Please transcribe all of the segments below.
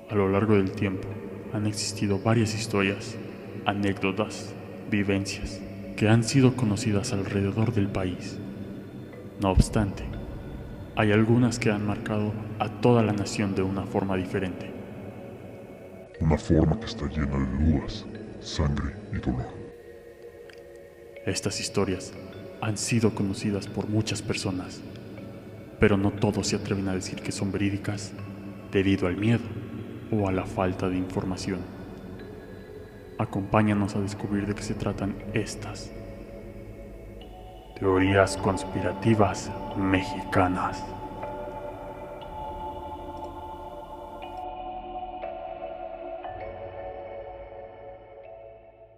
A lo largo del tiempo han existido varias historias, anécdotas, vivencias que han sido conocidas alrededor del país. No obstante, hay algunas que han marcado a toda la nación de una forma diferente. Una forma que está llena de dudas, sangre y dolor. Estas historias han sido conocidas por muchas personas, pero no todos se atreven a decir que son verídicas debido al miedo o a la falta de información. Acompáñanos a descubrir de qué se tratan estas teorías conspirativas mexicanas.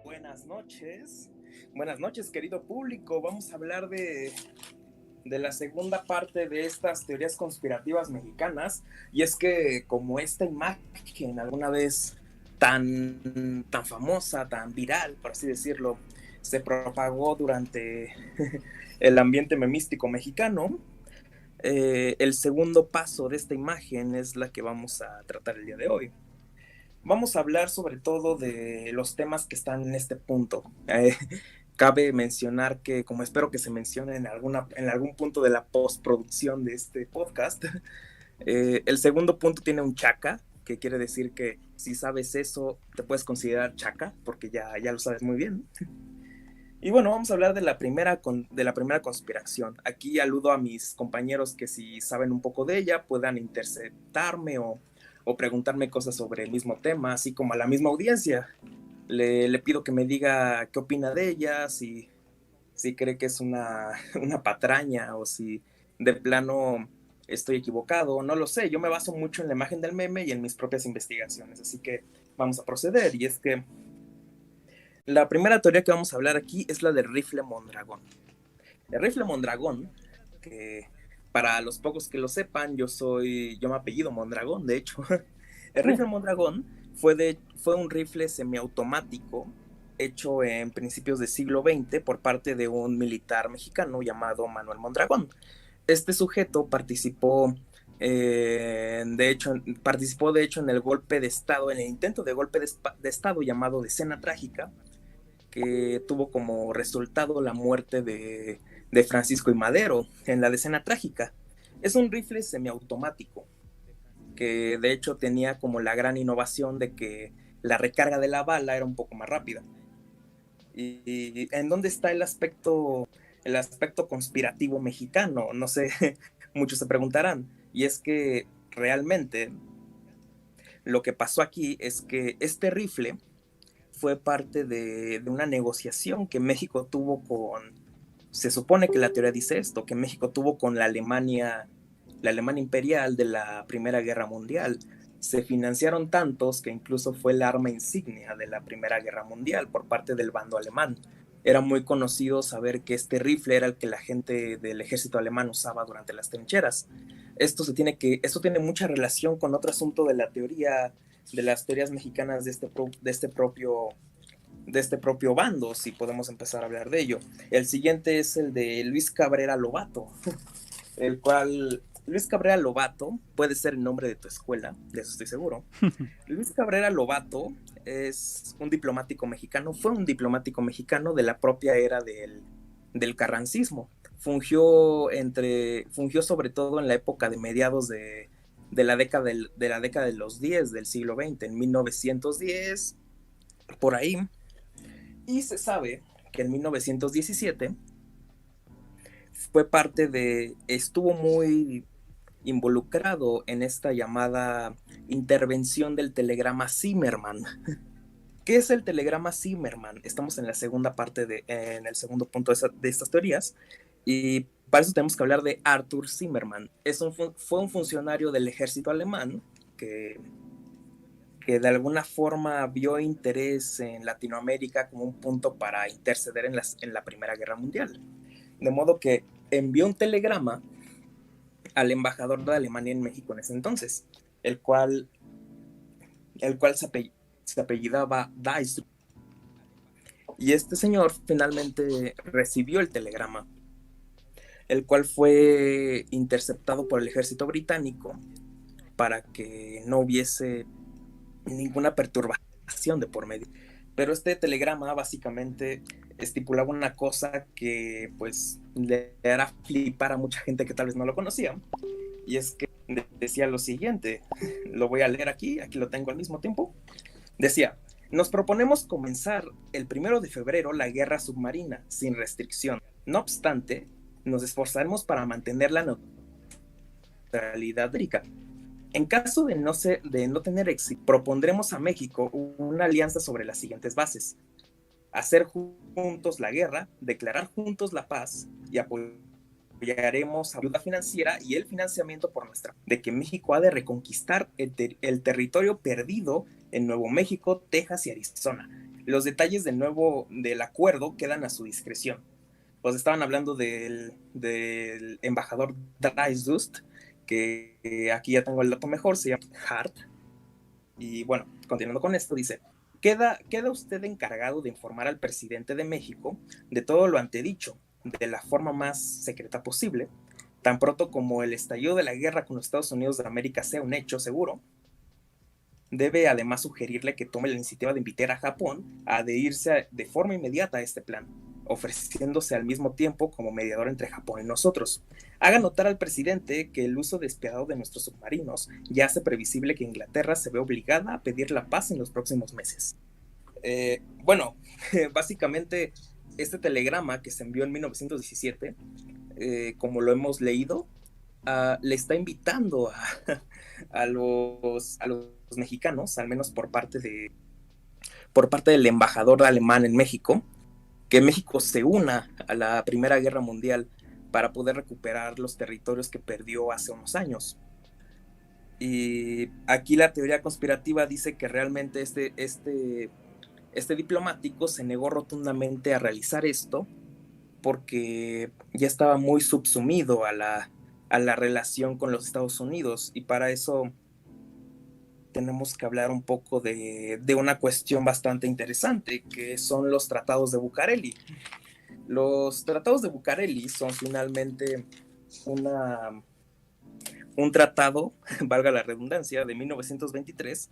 Buenas noches querido público. Vamos a hablar de la segunda parte de estas teorías conspirativas mexicanas. Y es que como esta imagen alguna vez tan famosa, tan viral, por así decirlo, se propagó durante el ambiente memístico mexicano, el segundo paso de esta imagen es la que vamos a tratar el día de hoy. Vamos a hablar sobre todo de los temas que están en este punto. Cabe mencionar que, como espero que se mencione en algún punto de la postproducción de este podcast, el segundo punto tiene un chaca, que quiere decir que si sabes eso, te puedes considerar chaca, porque ya lo sabes muy bien. Y bueno, vamos a hablar de la primera conspiración. Aquí aludo a mis compañeros que si saben un poco de ella, puedan interceptarme o preguntarme cosas sobre el mismo tema, así como a la misma audiencia. Le pido que me diga qué opina de ella, si cree que es una patraña o si de plano estoy equivocado, no lo sé. Yo me baso mucho en la imagen del meme y en mis propias investigaciones, así que vamos a proceder. Y es que la primera teoría que vamos a hablar aquí es la del rifle Mondragón. El rifle Mondragón, que para los pocos que lo sepan, yo me apellido Mondragón, de hecho. El rifle Mondragón fue un rifle semiautomático hecho en principios del siglo XX por parte de un militar mexicano llamado Manuel Mondragón. Este sujeto participó de hecho en el golpe de estado, en el intento de golpe de estado llamado Decena Trágica, que tuvo como resultado la muerte de Francisco I. Madero en la Decena Trágica. Es un rifle semiautomático que de hecho tenía como la gran innovación de que la recarga de la bala era un poco más rápida. ¿Y en dónde está el aspecto conspirativo mexicano? No sé, muchos se preguntarán. Y es que realmente lo que pasó aquí es que este rifle fue parte de una negociación que México tuvo se supone que la teoría dice esto, que México tuvo con la Alemania imperial de la Primera Guerra Mundial. Se financiaron tantos que incluso fue el arma insignia de la Primera Guerra Mundial por parte del bando alemán. Era muy conocido saber que este rifle era el que la gente del ejército alemán usaba durante las trincheras. Esto tiene mucha relación con otro asunto de las teorías mexicanas de este propio bando, si podemos empezar a hablar de ello. El siguiente es el de Luis Cabrera Lobato, el cual Luis Cabrera Lobato puede ser el nombre de tu escuela, de eso estoy seguro. Luis Cabrera Lobato es un diplomático mexicano, fue un diplomático mexicano de la propia era del carrancismo. Fungió sobre todo en la época de mediados de la década de los 10 del siglo XX, en 1910, por ahí. Y se sabe que en 1917 estuvo muy involucrado en esta llamada intervención del telegrama Zimmerman. ¿Qué es el telegrama Zimmerman? Estamos en la segunda parte, en el segundo punto de estas teorías, y para eso tenemos que hablar de Arthur Zimmermann. Fue un funcionario del ejército alemán que de alguna forma vio interés en Latinoamérica como un punto para interceder en la Primera Guerra Mundial. De modo que envió un telegrama al embajador de Alemania en México en ese entonces, el cual se apellidaba Dijkstra. Y este señor finalmente recibió el telegrama, el cual fue interceptado por el ejército británico para que no hubiese ninguna perturbación de por medio. Pero este telegrama básicamente estipulaba una cosa que pues le hará flipar a mucha gente que tal vez no lo conocía, y es que decía lo siguiente, lo voy a leer aquí lo tengo al mismo tiempo. Decía: nos proponemos comenzar el 1 de febrero la guerra submarina sin restricción. No obstante, nos esforzaremos para mantener la neutralidad rica. En caso de no tener éxito, propondremos a México una alianza sobre las siguientes bases: hacer juntos la guerra, declarar juntos la paz y apoyaremos ayuda financiera y el financiamiento por nuestra, de que México ha de reconquistar el territorio perdido en Nuevo México, Texas y Arizona. Los detalles del acuerdo quedan a su discreción. Pues estaban hablando del embajador Dryasdust, que aquí ya tengo el dato mejor, se llama Hart. Y bueno, continuando con esto, dice: queda usted encargado de informar al presidente de México de todo lo antedicho, de la forma más secreta posible, tan pronto como el estallido de la guerra con los Estados Unidos de América sea un hecho seguro. Debe además sugerirle que tome la iniciativa de invitar a Japón a adherirse de forma inmediata a este plan, ofreciéndose al mismo tiempo como mediador entre Japón y nosotros. Haga notar al presidente que el uso despiadado de nuestros submarinos ya hace previsible que Inglaterra se ve obligada a pedir la paz en los próximos meses. Bueno, básicamente este telegrama que se envió en 1917, como lo hemos leído, le está invitando a los mexicanos, al menos por parte del embajador alemán en México, que México se una a la Primera Guerra Mundial para poder recuperar los territorios que perdió hace unos años. Y aquí la teoría conspirativa dice que realmente este diplomático se negó rotundamente a realizar esto porque ya estaba muy subsumido a la relación con los Estados Unidos, y para eso tenemos que hablar un poco de una cuestión bastante interesante, que son los tratados de Bucareli. Los tratados de Bucareli son finalmente un tratado, valga la redundancia, de 1923,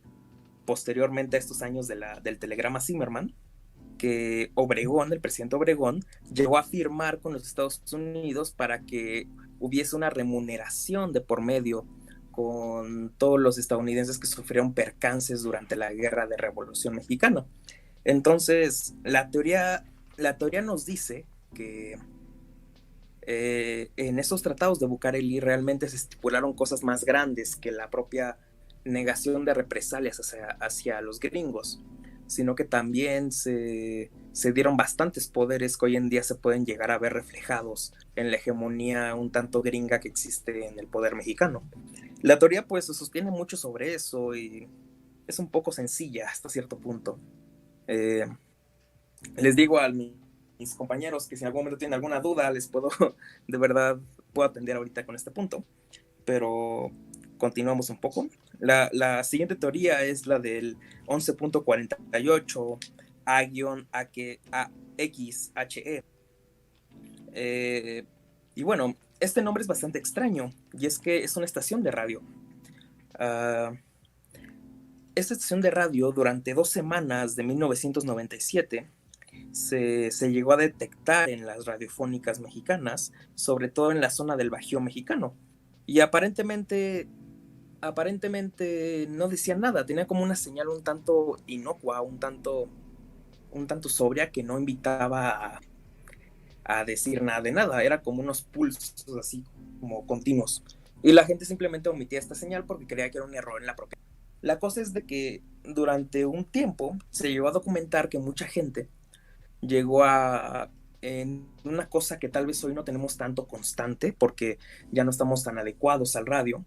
posteriormente a estos años del telegrama Zimmerman, que el presidente Obregón, llegó a firmar con los Estados Unidos para que hubiese una remuneración de por medio con todos los estadounidenses que sufrieron percances durante la Guerra de Revolución Mexicana. Entonces, la teoría nos dice que en esos tratados de Bucareli realmente se estipularon cosas más grandes que la propia negación de represalias hacia los gringos, sino que también se dieron bastantes poderes que hoy en día se pueden llegar a ver reflejados en la hegemonía un tanto gringa que existe en el poder mexicano. La teoría pues se sostiene mucho sobre eso y es un poco sencilla hasta cierto punto. Les digo a mis compañeros que si en algún momento tienen alguna duda, de verdad puedo atender ahorita con este punto, pero continuamos un poco. La siguiente teoría es la del 11.48 A-XHE. Y bueno, este nombre es bastante extraño, y es que es una estación de radio. Esta estación de radio, durante 2 semanas de 1997, se llegó a detectar en las radiofónicas mexicanas, sobre todo en la zona del Bajío mexicano. Y aparentemente no decía nada, tenía como una señal un tanto inocua, un tanto sobria, que no invitaba a decir nada de nada, era como unos pulsos así como continuos. Y la gente simplemente omitía esta señal porque creía que era un error en la propia. La cosa es de que durante un tiempo se llegó a documentar que mucha gente llegó en una cosa que tal vez hoy no tenemos tanto constante porque ya no estamos tan adecuados al radio,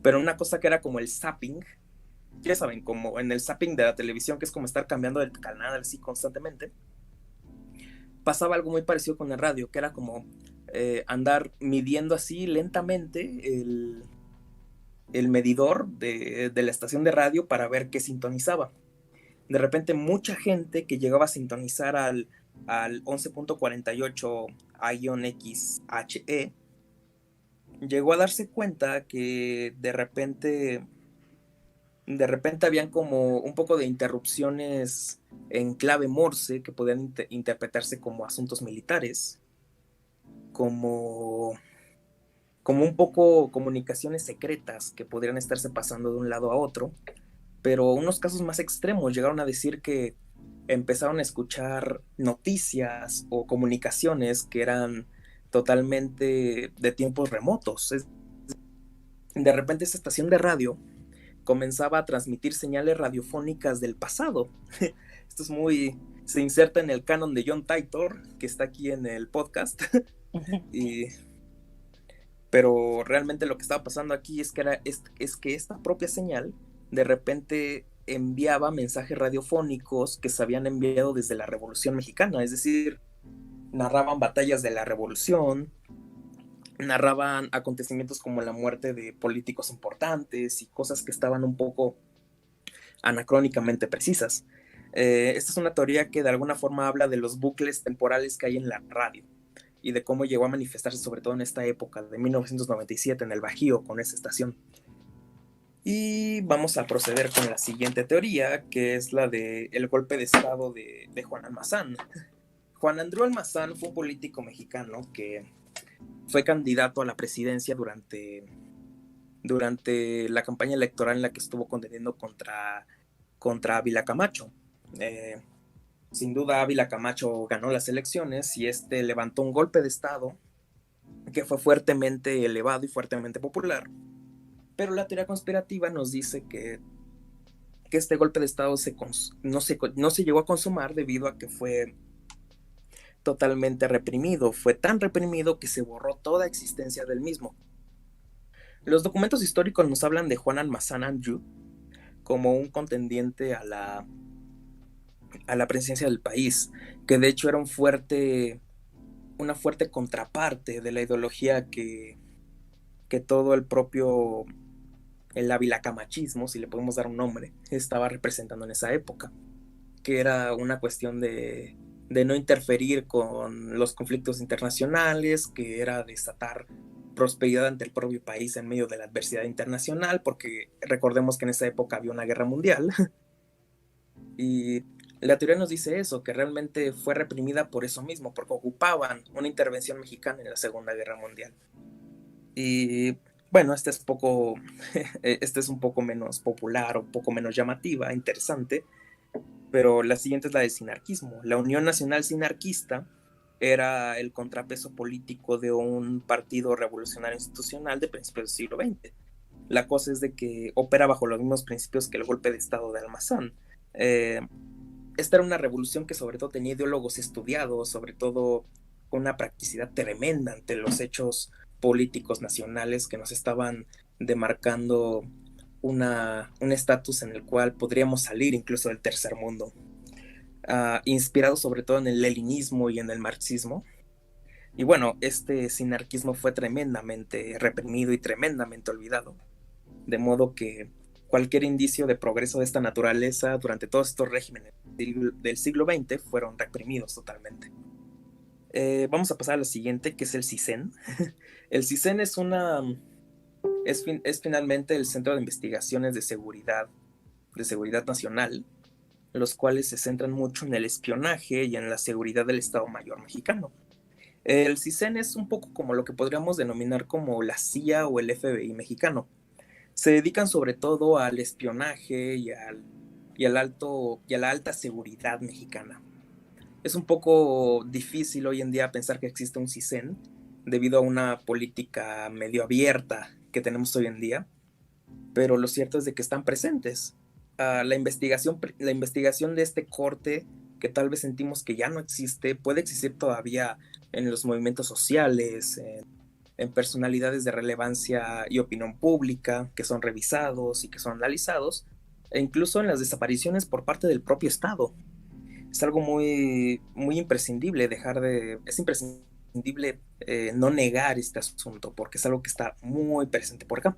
pero una cosa que era como el zapping, ya saben, como en el zapping de la televisión, que es como estar cambiando de canal así constantemente. Pasaba algo muy parecido con el radio, que era como andar midiendo así lentamente el medidor de la estación de radio para ver qué sintonizaba. De repente mucha gente que llegaba a sintonizar al 11.48 A-XHE llegó a darse cuenta que de repente De repente habían como un poco de interrupciones en clave Morse que podían interpretarse como asuntos militares, como, como un poco comunicaciones secretas que podrían estarse pasando de un lado a otro, pero unos casos más extremos llegaron a decir que empezaron a escuchar noticias o comunicaciones que eran totalmente de tiempos remotos. De repente esa estación de radio comenzaba a transmitir señales radiofónicas del pasado. Esto es muy... Se inserta en el canon de John Titor, que está aquí en el podcast. y, pero realmente lo que estaba pasando aquí es que esta propia señal de repente enviaba mensajes radiofónicos que se habían enviado desde la Revolución Mexicana, es decir, narraban batallas de la Revolución, narraban acontecimientos como la muerte de políticos importantes y cosas que estaban un poco anacrónicamente precisas. Esta es una teoría que de alguna forma habla de los bucles temporales que hay en la radio y de cómo llegó a manifestarse sobre todo en esta época de 1997 en el Bajío con esa estación. Y vamos a proceder con la siguiente teoría, que es la del golpe de estado de Juan Almazán. Juan Andreu Almazán fue un político mexicano que fue candidato a la presidencia durante la campaña electoral en la que estuvo contendiendo contra Ávila Camacho. Sin duda Ávila Camacho ganó las elecciones y levantó un golpe de estado que fue fuertemente elevado y fuertemente popular. Pero la teoría conspirativa nos dice que este golpe de estado no se llegó a consumar debido a que fue totalmente reprimido. Fue tan reprimido que se borró toda existencia del mismo. Los documentos históricos nos hablan de Juan Almazán Andreu como un contendiente a la presidencia del país, que de hecho era una fuerte contraparte de la ideología que todo el propio avilacamachismo, si le podemos dar un nombre, estaba representando en esa época, que era una cuestión de no interferir con los conflictos internacionales, que era desatar prosperidad ante el propio país en medio de la adversidad internacional, porque recordemos que en esa época había una guerra mundial. Y la teoría nos dice eso, que realmente fue reprimida por eso mismo, porque ocupaban una intervención mexicana en la Segunda Guerra Mundial. Y bueno, esta es un poco menos popular, un poco menos llamativa, interesante, pero la siguiente es la del sinarquismo. La Unión Nacional Sinarquista era el contrapeso político de un partido revolucionario institucional de principios del siglo XX. La cosa es de que opera bajo los mismos principios que el golpe de estado de Almazán. Esta era una revolución que sobre todo tenía ideólogos estudiados, sobre todo con una practicidad tremenda ante los hechos políticos nacionales que nos estaban demarcando un estatus en el cual podríamos salir incluso del tercer mundo, inspirado sobre todo en el leninismo y en el marxismo. Y bueno, este sinarquismo fue tremendamente reprimido y tremendamente olvidado, de modo que cualquier indicio de progreso de esta naturaleza durante todos estos regímenes del siglo XX fueron reprimidos totalmente. Vamos a pasar a lo siguiente, que es el CISEN. El CISEN es finalmente el Centro de Investigaciones de Seguridad Nacional, los cuales se centran mucho en el espionaje y en la seguridad del Estado Mayor mexicano. El CISEN es un poco como lo que podríamos denominar como la CIA o el FBI mexicano. Se dedican sobre todo al espionaje y a la alta seguridad mexicana. Es un poco difícil hoy en día pensar que existe un CISEN debido a una política medio abierta que tenemos hoy en día, pero lo cierto es de que están presentes. La investigación de este corte, que tal vez sentimos que ya no existe, puede existir todavía en los movimientos sociales, en personalidades de relevancia y opinión pública que son revisados y que son analizados, e incluso en las desapariciones por parte del propio Estado. Es algo muy, muy imprescindible es imprescindible no negar este asunto, porque es algo que está muy presente por acá.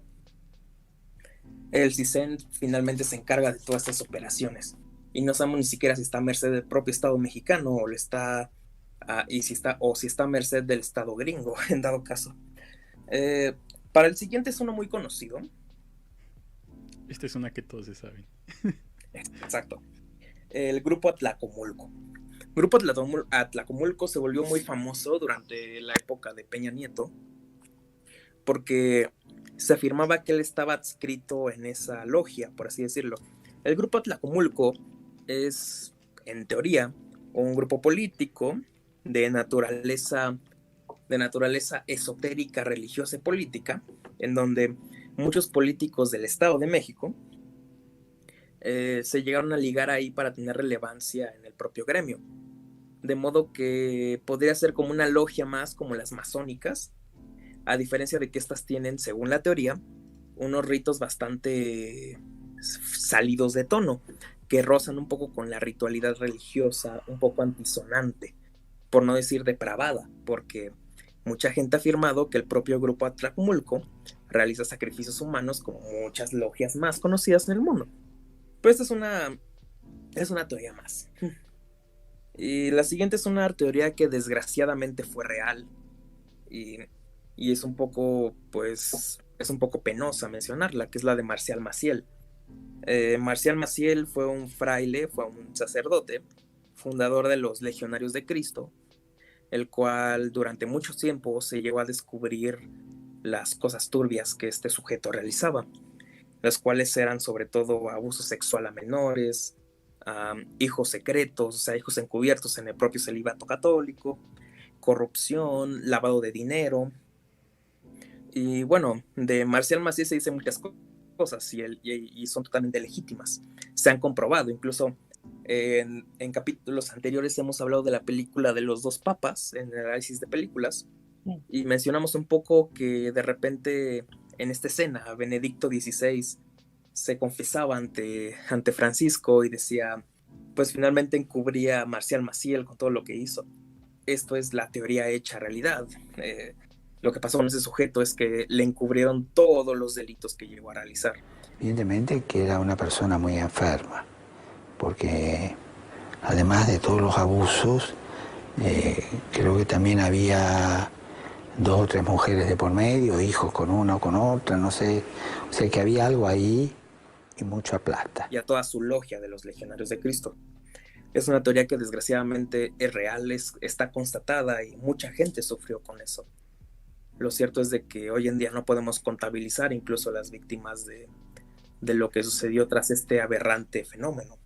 El CISEN finalmente se encarga de todas estas operaciones y no sabemos ni siquiera si está a merced del propio Estado mexicano o si está a merced del Estado gringo, en dado caso. Para el siguiente es uno muy conocido. Esta es una que todos se saben. Exacto. El grupo Atlacomulco. El grupo Atlacomulco se volvió muy famoso durante la época de Peña Nieto porque se afirmaba que él estaba adscrito en esa logia, por así decirlo. El grupo Atlacomulco es, en teoría, un grupo político de naturaleza esotérica, religiosa y política, en donde muchos políticos del Estado de México se llegaron a ligar ahí para tener relevancia en el propio gremio. De modo que podría ser como una logia más como las masónicas, a diferencia de que estas tienen, según la teoría, unos ritos bastante salidos de tono, que rozan un poco con la ritualidad religiosa, un poco antisonante, por no decir depravada, porque mucha gente ha afirmado que el propio grupo Atlacomulco realiza sacrificios humanos como muchas logias más conocidas en el mundo. Pero esta es una teoría más. Y la siguiente es una teoría que desgraciadamente fue real y es un poco, pues, es un poco penosa mencionarla, que es la de Marcial Maciel. Marcial Maciel fue un fraile, fue un sacerdote, fundador de los Legionarios de Cristo, el cual durante mucho tiempo se llegó a descubrir las cosas turbias que este sujeto realizaba, las cuales eran sobre todo abuso sexual a menores, hijos secretos, o sea, hijos encubiertos en el propio celibato católico, corrupción, lavado de dinero. Y bueno, de Marcial Maciel se dicen muchas cosas y son totalmente legítimas. Se han comprobado, incluso en capítulos anteriores hemos hablado de la película de los dos papas, en el análisis de películas, y mencionamos un poco que de repente en esta escena Benedicto XVI se confesaba ante Francisco y decía, pues finalmente encubría a Marcial Maciel con todo lo que hizo. Esto es la teoría hecha realidad. Lo que pasó con ese sujeto es que le encubrieron todos los delitos que llegó a realizar. Evidentemente que era una persona muy enferma, porque además de todos los abusos, creo que también había 2 o 3 mujeres de por medio, hijos con una o con otra, no sé. O sea que había algo ahí y mucha plata. Y a toda su logia de los Legionarios de Cristo. Es una teoría que desgraciadamente es real, está constatada y mucha gente sufrió con eso. Lo cierto es de que hoy en día no podemos contabilizar incluso las víctimas de lo que sucedió tras este aberrante fenómeno.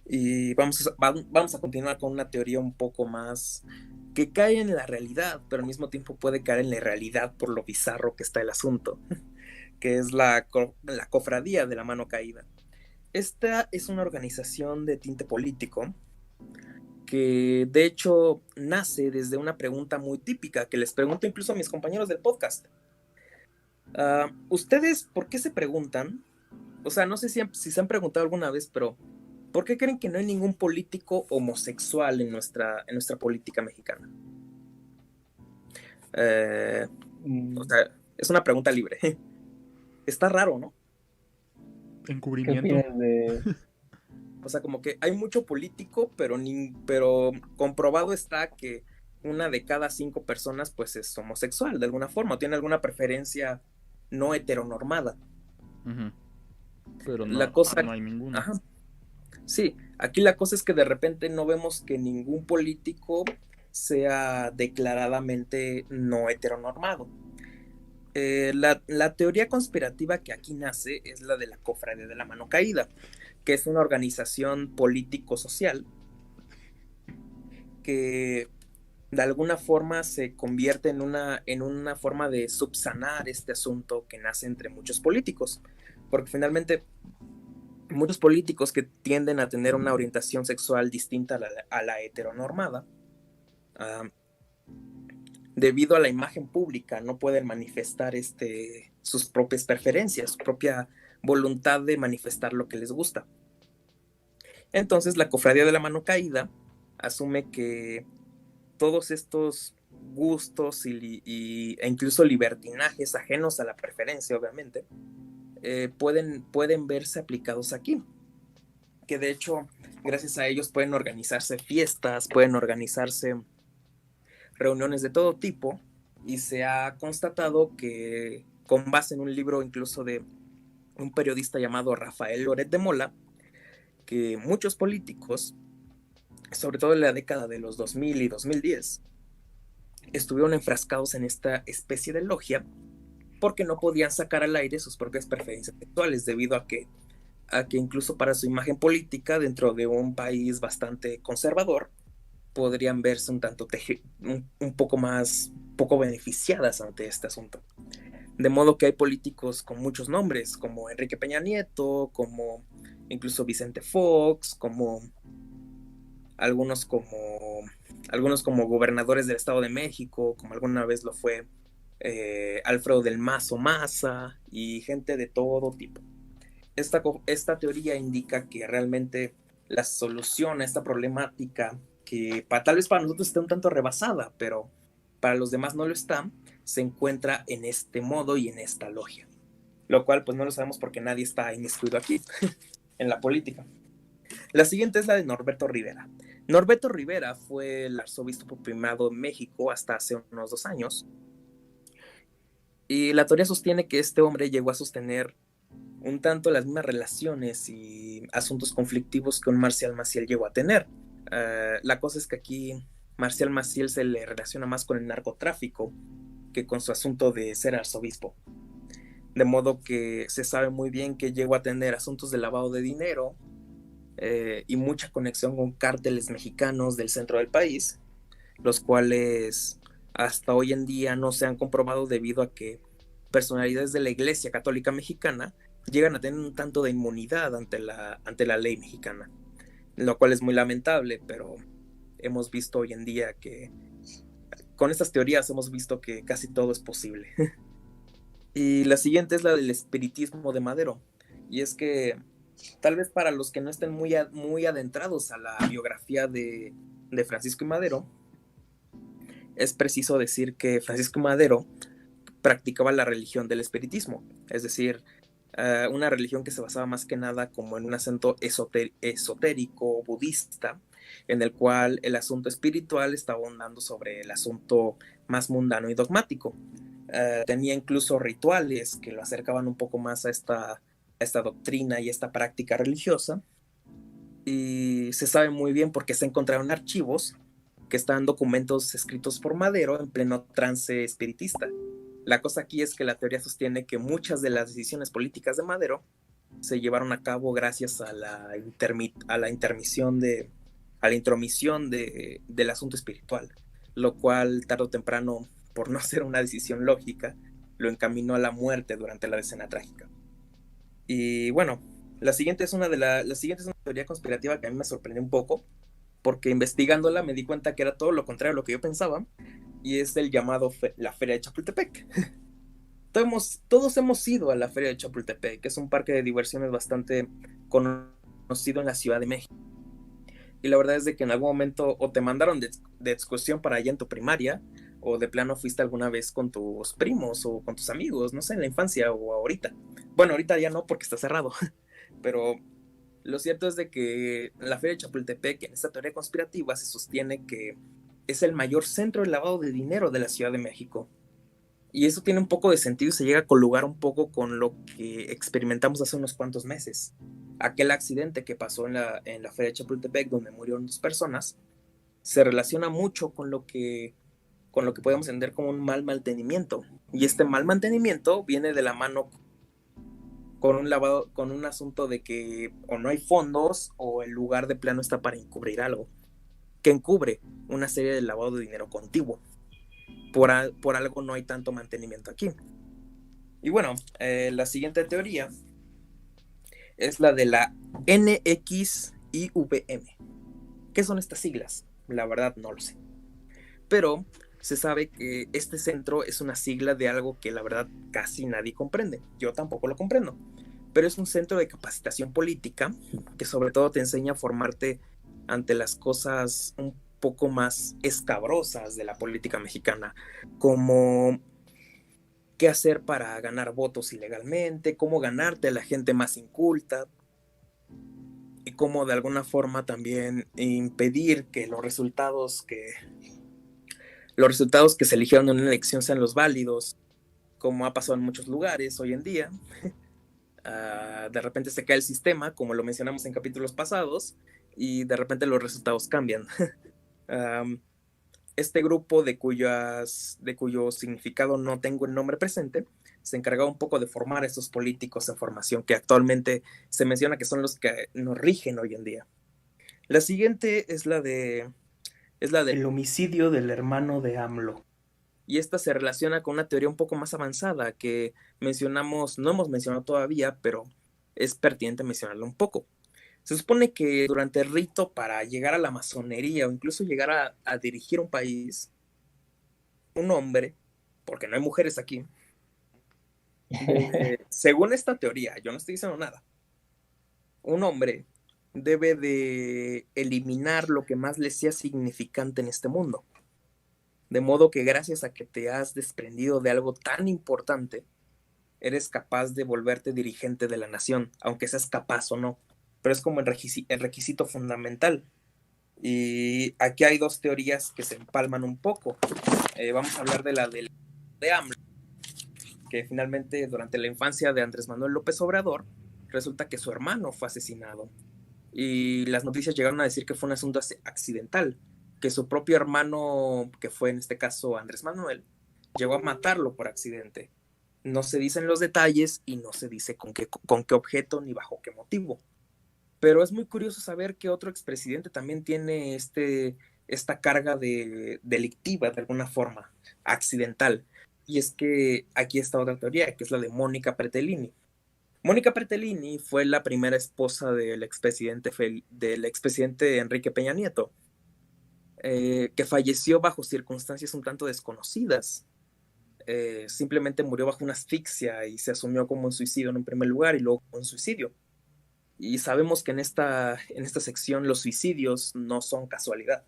Y vamos a continuar con una teoría un poco más que cae en la realidad, pero al mismo tiempo puede caer en la irrealidad por lo bizarro que está el asunto, que es la Cofradía de la Mano Caída. Esta es una organización de tinte político que de hecho nace desde una pregunta muy típica que les pregunto incluso a mis compañeros del podcast. ¿Ustedes por qué se preguntan? O sea, no sé si se han preguntado alguna vez, pero ¿por qué creen que no hay ningún político homosexual en nuestra política mexicana? O sea, es una pregunta libre. Está raro, ¿no? Encubrimiento. O sea, como que hay mucho político, pero comprobado está que una de cada 5 personas pues es homosexual de alguna forma, o tiene alguna preferencia no heteronormada. Uh-huh. Pero la cosa, no hay ninguna. Ajá. Sí, aquí la cosa es que de repente no vemos que ningún político sea declaradamente no heteronormado. La teoría conspirativa que aquí nace es la de la Cofradía de la Mano Caída, que es una organización político-social que de alguna forma se convierte en una forma de subsanar este asunto que nace entre muchos políticos, porque finalmente muchos políticos que tienden a tener una orientación sexual distinta a la heteronormada, debido a la imagen pública, no pueden manifestar sus propias preferencias, su propia voluntad de manifestar lo que les gusta. Entonces la Cofradía de la Mano Caída asume que todos estos gustos e incluso libertinajes ajenos a la preferencia, obviamente, pueden verse aplicados aquí. Que de hecho, gracias a ellos pueden organizarse fiestas, pueden organizarse reuniones de todo tipo, y se ha constatado que, con base en un libro incluso de un periodista llamado Rafael Loret de Mola, que muchos políticos, sobre todo en la década de los 2000 y 2010, estuvieron enfrascados en esta especie de logia porque no podían sacar al aire sus propias preferencias sexuales debido a que incluso para su imagen política dentro de un país bastante conservador podrían verse un poco beneficiadas ante este asunto. De modo que hay políticos con muchos nombres, como Enrique Peña Nieto, como incluso Vicente Fox, como algunos como gobernadores del Estado de México, como alguna vez lo fue Alfredo del Mazo Maza, y gente de todo tipo. Esta teoría indica que realmente la solución a esta problemática, que tal vez para nosotros esté un tanto rebasada, pero para los demás no lo está, se encuentra en este modo y en esta logia. Lo cual pues no lo sabemos porque nadie está inmiscuido aquí en la política. La siguiente es la de Norberto Rivera. Norberto Rivera fue el arzobispo primado de México hasta hace unos 2 años. Y la teoría sostiene que este hombre llegó a sostener un tanto las mismas relaciones y asuntos conflictivos que un Marcial Maciel llegó a tener. La cosa es que aquí Marcial Maciel se le relaciona más con el narcotráfico que con su asunto de ser arzobispo. De modo que se sabe muy bien que llegó a tener asuntos de lavado de dinero y mucha conexión con cárteles mexicanos del centro del país, los cuales hasta hoy en día no se han comprobado debido a que personalidades de la Iglesia Católica Mexicana llegan a tener un tanto de inmunidad ante la ley mexicana, lo cual es muy lamentable, pero hemos visto hoy en día que con estas teorías hemos visto que casi todo es posible. Y la siguiente es la del espiritismo de Madero, y es que tal vez para los que no estén muy adentrados a la biografía de Francisco y Madero, es preciso decir que Francisco y Madero practicaba la religión del espiritismo, es decir, una religión que se basaba más que nada como en un acento esotérico budista, en el cual el asunto espiritual estaba ahondando sobre el asunto más mundano y dogmático. Tenía incluso rituales que lo acercaban un poco más a esta doctrina y esta práctica religiosa, y se sabe muy bien porque se encontraron archivos que están documentos escritos por Madero en pleno trance espiritista. La cosa aquí es que la teoría sostiene que muchas de las decisiones políticas de Madero se llevaron a cabo gracias a la intromisión del asunto espiritual, lo cual tarde o temprano, por no ser una decisión lógica, lo encaminó a la muerte durante la escena trágica. Y bueno, la siguiente es una teoría conspirativa que a mí me sorprendió un poco, porque investigándola me di cuenta que era todo lo contrario a lo que yo pensaba, y es el llamado la Feria de Chapultepec. Todos hemos ido a la Feria de Chapultepec, que es un parque de diversiones bastante conocido en la Ciudad de México. Y la verdad es de que en algún momento o te mandaron de excursión para allá en tu primaria, o de plano fuiste alguna vez con tus primos o con tus amigos, no sé, en la infancia o ahorita. Bueno, ahorita ya no porque está cerrado, pero lo cierto es de que la Feria de Chapultepec, en esta teoría conspirativa, se sostiene que es el mayor centro de lavado de dinero de la Ciudad de México. Y eso tiene un poco de sentido y se llega a colugar un poco con lo que experimentamos hace unos cuantos meses. Aquel accidente que pasó en la Feria de Chapultepec, donde murieron 2 personas, se relaciona mucho con lo que podemos entender como un mal mantenimiento. Y este mal mantenimiento viene de la mano con un asunto de que o no hay fondos o el lugar de plano está para encubrir algo, que encubre una serie de lavado de dinero contiguo. Por algo no hay tanto mantenimiento aquí. Y bueno, la siguiente teoría es la de la NXIVM. ¿Qué son estas siglas? La verdad no lo sé. Pero se sabe que este centro es una sigla de algo que la verdad casi nadie comprende. Yo tampoco lo comprendo. Pero es un centro de capacitación política que sobre todo te enseña a formarte ante las cosas un poco más escabrosas de la política mexicana, como qué hacer para ganar votos ilegalmente, cómo ganarte a la gente más inculta, y cómo de alguna forma también impedir que los resultados que se eligieron en una elección sean los válidos, como ha pasado en muchos lugares hoy en día. De repente se cae el sistema, como lo mencionamos en capítulos pasados, y de repente los resultados cambian. Este grupo de cuyo significado no tengo el nombre presente, se encargaba un poco de formar a estos políticos en formación que actualmente se menciona que son los que nos rigen hoy en día. La siguiente es la del homicidio del hermano de AMLO. Y esta se relaciona con una teoría un poco más avanzada que no hemos mencionado todavía, pero es pertinente mencionarla un poco. Se supone que durante el rito para llegar a la masonería o incluso llegar a dirigir un país, un hombre, porque no hay mujeres aquí, según esta teoría, yo no estoy diciendo nada, un hombre debe de eliminar lo que más le sea significante en este mundo. De modo que gracias a que te has desprendido de algo tan importante, eres capaz de volverte dirigente de la nación, aunque seas capaz o no. Pero es como el requisito fundamental. Y aquí hay dos teorías que se empalman un poco. Vamos a hablar de la de AMLO, que finalmente durante la infancia de Andrés Manuel López Obrador, resulta que su hermano fue asesinado. Y las noticias llegaron a decir que fue un asunto accidental, que su propio hermano, que fue en este caso Andrés Manuel, llegó a matarlo por accidente. No se dicen los detalles y no se dice con qué objeto ni bajo qué motivo. Pero es muy curioso saber que otro expresidente también tiene esta carga delictiva de alguna forma, accidental. Y es que aquí está otra teoría, que es la de Mónica Bertellini. Mónica Bertellini fue la primera esposa del expresidente Enrique Peña Nieto, que falleció bajo circunstancias un tanto desconocidas. Simplemente murió bajo una asfixia y se asumió como un suicidio en un primer lugar y luego como un suicidio. Y sabemos que en esta sección los suicidios no son casualidad.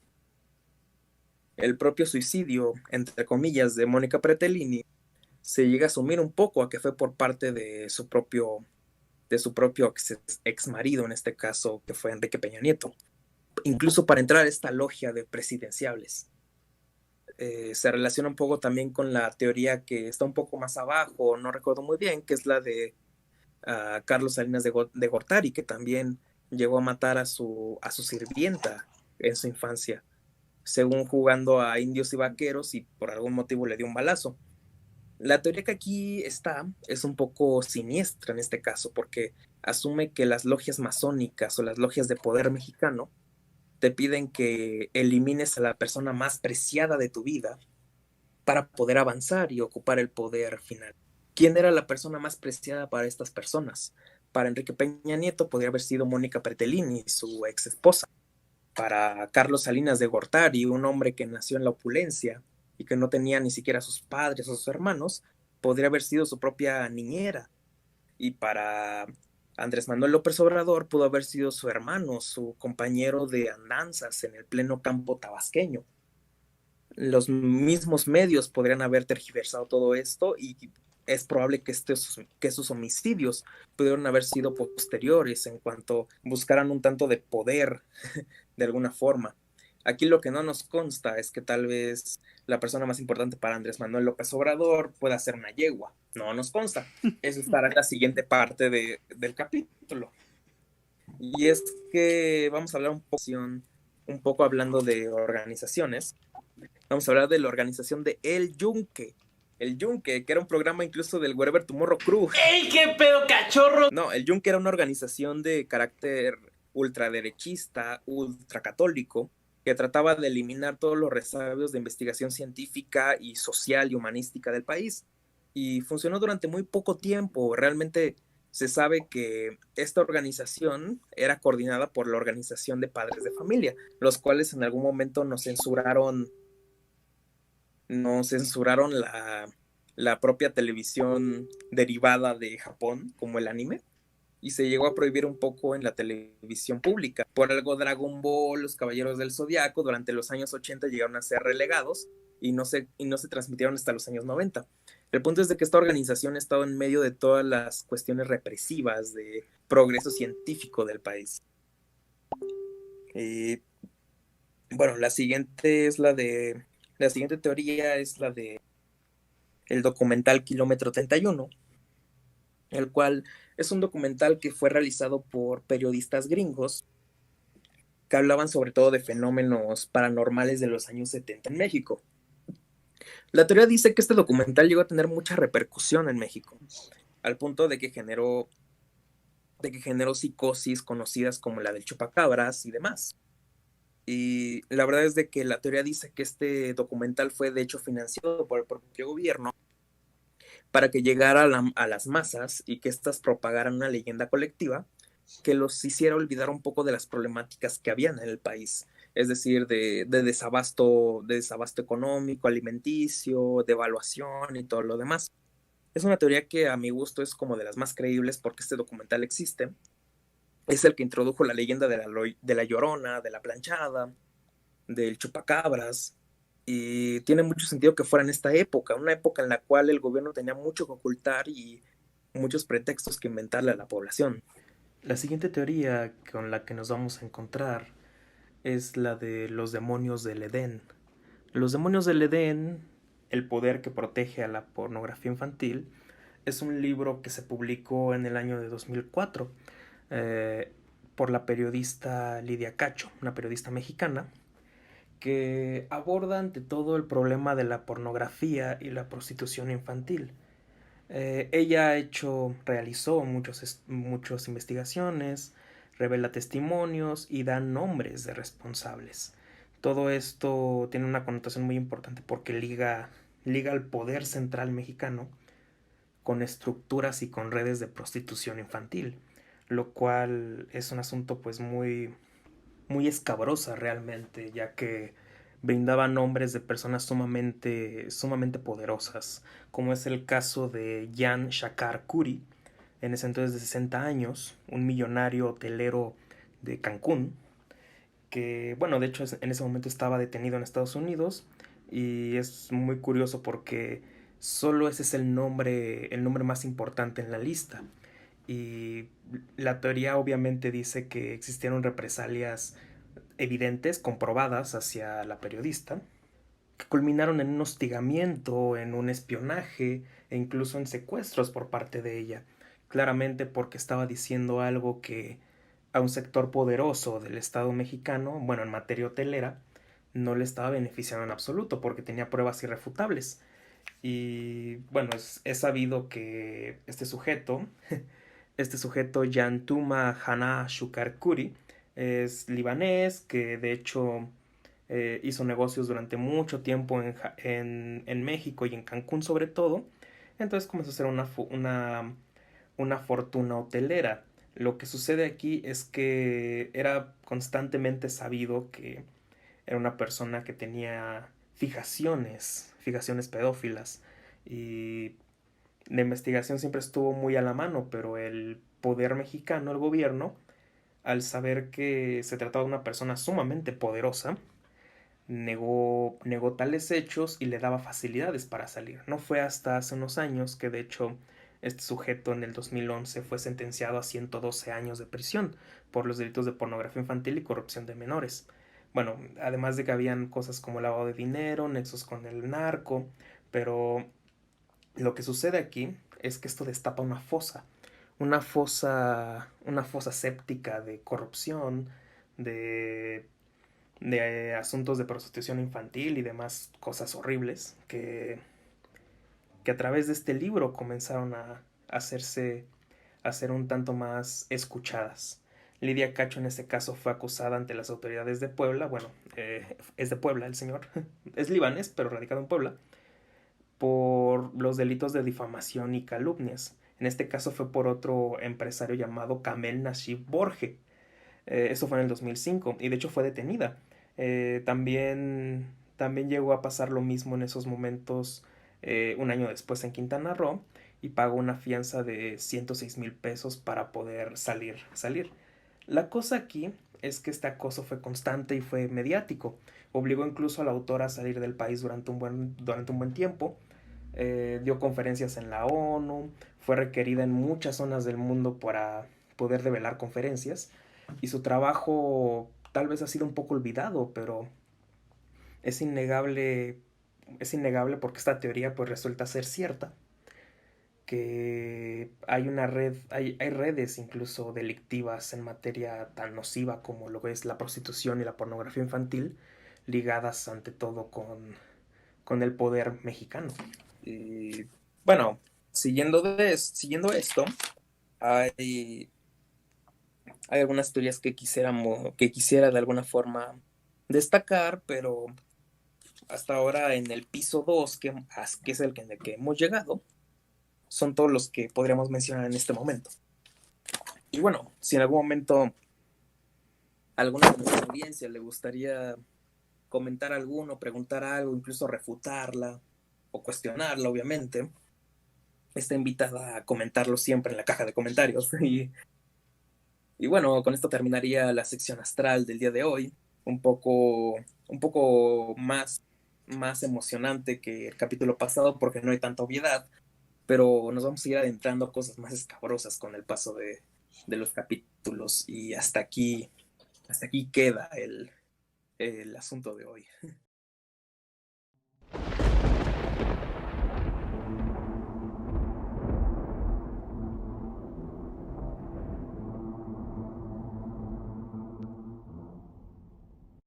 El propio suicidio, entre comillas, de Mónica Bertellini se llega a asumir un poco a que fue por parte de su propio ex marido, en este caso, que fue Enrique Peña Nieto. Incluso para entrar a esta logia de presidenciables. Se relaciona un poco también con la teoría que está un poco más abajo, no recuerdo muy bien, que es la de Carlos Salinas de Gortari, que también llegó a matar a su sirvienta en su infancia, según jugando a indios y vaqueros, y por algún motivo le dio un balazo. La teoría que aquí está es un poco siniestra en este caso, porque asume que las logias masónicas o las logias de poder mexicano te piden que elimines a la persona más preciada de tu vida para poder avanzar y ocupar el poder final. ¿Quién era la persona más preciada para estas personas? Para Enrique Peña Nieto podría haber sido Mónica Bertellini, su ex esposa. Para Carlos Salinas de Gortari, un hombre que nació en la opulencia y que no tenía ni siquiera a sus padres o sus hermanos, podría haber sido su propia niñera. Y para Andrés Manuel López Obrador pudo haber sido su hermano, su compañero de andanzas en el pleno campo tabasqueño. Los mismos medios podrían haber tergiversado todo esto y es probable que esos homicidios pudieron haber sido posteriores en cuanto buscaran un tanto de poder de alguna forma. Aquí lo que no nos consta es que tal vez la persona más importante para Andrés Manuel López Obrador pueda ser una yegua. No nos consta. Eso estará en la siguiente parte del capítulo. Y es que vamos a hablar un poco hablando de organizaciones. Vamos a hablar de la organización de El Yunque. El Yunque, que era un programa incluso del Wherever Tomorrow Crew. ¡Ey, qué pedo, cachorro! No, el Yunque era una organización de carácter ultraderechista, ultracatólico, que trataba de eliminar todos los resabios de investigación científica y social y humanística del país. Y funcionó durante muy poco tiempo. Realmente se sabe que esta organización era coordinada por la Organización de Padres de Familia, los cuales en algún momento nos censuraron la propia televisión derivada de Japón, como el anime, y se llegó a prohibir un poco en la televisión pública. Por algo Dragon Ball, Los Caballeros del Zodiaco, durante los años 80 llegaron a ser relegados y no se transmitieron hasta los años 90. El punto es de que esta organización ha estado en medio de todas las cuestiones represivas de progreso científico del país. Bueno, la siguiente teoría es la de el documental Kilómetro 31, el cual Es un documental que fue realizado por periodistas gringos que hablaban sobre todo de fenómenos paranormales de los años 70 en México. La teoría dice que este documental llegó a tener mucha repercusión en México, al punto de que generó psicosis conocidas como la del chupacabras y demás. Y la verdad es de que la teoría dice que este documental fue de hecho financiado por el propio gobierno para que llegara a las masas y que éstas propagaran una leyenda colectiva que los hiciera olvidar un poco de las problemáticas que habían en el país, es decir, de desabasto económico, alimenticio, devaluación y todo lo demás. Es una teoría que a mi gusto es como de las más creíbles porque este documental existe. Es el que introdujo la leyenda de la Llorona, de la Planchada, del Chupacabras, y tiene mucho sentido que fuera en esta época, una época en la cual el gobierno tenía mucho que ocultar y muchos pretextos que inventarle a la población. La siguiente teoría con la que nos vamos a encontrar es la de los demonios del Edén. Los demonios del Edén, el poder que protege a la pornografía infantil, es un libro que se publicó en el año de 2004 por la periodista Lidia Cacho, una periodista mexicana, que aborda ante todo el problema de la pornografía y la prostitución infantil. Ella realizó muchas investigaciones, revela testimonios y da nombres de responsables. Todo esto tiene una connotación muy importante porque liga al poder central mexicano con estructuras y con redes de prostitución infantil, lo cual es un asunto pues muy, muy escabrosa realmente, ya que brindaba nombres de personas sumamente poderosas, como es el caso de Jan Shakar Kuri, en ese entonces de 60 años, un millonario hotelero de Cancún, que, bueno, de hecho en ese momento estaba detenido en Estados Unidos, y es muy curioso porque solo ese es el nombre más importante en la lista. Y la teoría obviamente dice que existieron represalias evidentes, comprobadas hacia la periodista, que culminaron en un hostigamiento, en un espionaje e incluso en secuestros por parte de ella, claramente porque estaba diciendo algo que a un sector poderoso del Estado mexicano, bueno, en materia hotelera, no le estaba beneficiando en absoluto porque tenía pruebas irrefutables. Y bueno, es sabido que este sujeto Yantuma Hana Shukarkuri, es libanés, que de hecho hizo negocios durante mucho tiempo en México y en Cancún sobre todo. Entonces comenzó a hacer una fortuna hotelera. Lo que sucede aquí es que era constantemente sabido que era una persona que tenía fijaciones pedófilas, y la investigación siempre estuvo muy a la mano, pero el poder mexicano, el gobierno, al saber que se trataba de una persona sumamente poderosa, negó tales hechos y le daba facilidades para salir. No fue hasta hace unos años que de hecho este sujeto en el 2011 fue sentenciado a 112 años de prisión por los delitos de pornografía infantil y corrupción de menores. Bueno, además de que habían cosas como lavado de dinero, nexos con el narco, pero lo que sucede aquí es que esto destapa una fosa séptica de corrupción, de asuntos de prostitución infantil y demás cosas horribles que a través de este libro comenzaron a ser un tanto más escuchadas. Lidia Cacho en este caso fue acusada ante las autoridades de Puebla, bueno, es de Puebla el señor, es libanés pero radicado en Puebla, por los delitos de difamación y calumnias. En este caso fue por otro empresario llamado Kamel Nashib Borge. Eso fue en el 2005 y de hecho fue detenida. También llegó a pasar lo mismo en esos momentos un año después en Quintana Roo, y pagó una fianza de 106,000 pesos para poder salir. La cosa aquí es que este acoso fue constante y fue mediático. Obligó incluso a la autora a salir del país durante un buen tiempo. Dio conferencias en la ONU, fue requerida en muchas zonas del mundo para poder develar conferencias, y su trabajo tal vez ha sido un poco olvidado, pero es innegable porque esta teoría pues resulta ser cierta, que hay una red, hay redes incluso delictivas en materia tan nociva como lo es la prostitución y la pornografía infantil, ligadas ante todo con el poder mexicano. Y bueno, siguiendo esto, hay, hay algunas teorías que quisiera de alguna forma destacar, pero hasta ahora en el piso 2 que es en el que hemos llegado, son todos los que podríamos mencionar en este momento. Y bueno, si en algún momento a alguna de nuestra audiencia le gustaría comentar alguno, preguntar algo, incluso refutarla o cuestionarla, obviamente, está invitada a comentarlo siempre en la caja de comentarios. Y bueno, con esto terminaría la sección astral del día de hoy, un poco más emocionante que el capítulo pasado porque no hay tanta obviedad, pero nos vamos a ir adentrando a cosas más escabrosas con el paso de los capítulos y hasta aquí queda el asunto de hoy.